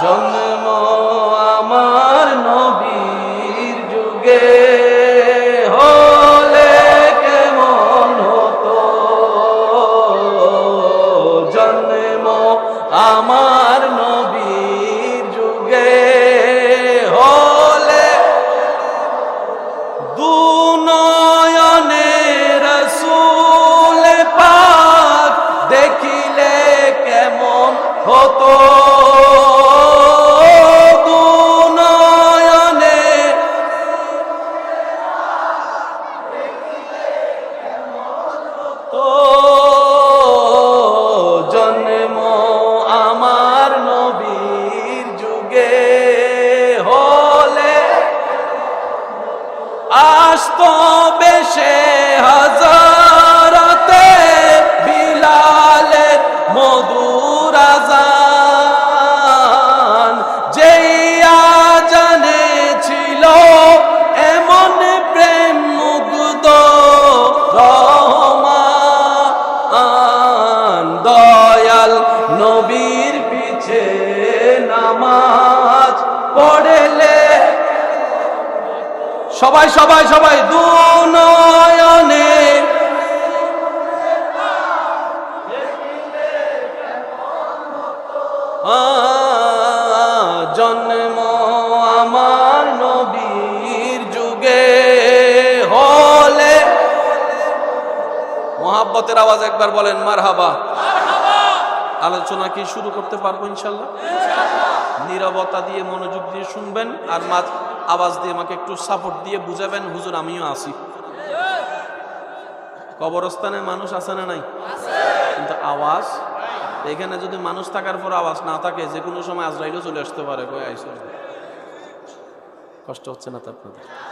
জন্ম আমার নবীর যুগে হলে কেমন হতো, জন্ম আমার নবীর যুগে হলে দুনয়নে রাসূল পাক দেখিলে কেমন হতো, দুনয়নে তো জন্ম আমার নবীর যুগে হলে আসতো বেশে হাজারাতে বিলালের মধুর আযান, যেই আযানে ছিল এমন প্রেম মুগ্ধ রহমান, দয়াল নবীর পিছে নামাজ পড়লে সবাই সবাই সবাই দুনয়নে জন্ম আমার নবীর যুগে হলে, মোহাব্বতের আওয়াজ একবার বলেন মারহাবা। আলোচনা কি শুরু করতে পারবো ইনশাল্লাহ? নীরবতা দিয়ে মনোযোগ দিয়ে শুনবেন আর আওয়াজ দিয়ে আমাকে একটু সাপোর্ট দিয়ে বুঝাবেন, হুজুর আমিও আসি। কবরস্থানে মানুষ আছে না নাই? কিন্তু আওয়াজ, এখানে যদি মানুষ থাকার পর আওয়াজ না থাকে যে কোনো সময় আজরাইলও চলে আসতে পারে। কষ্ট হচ্ছে না তো আপনাদের?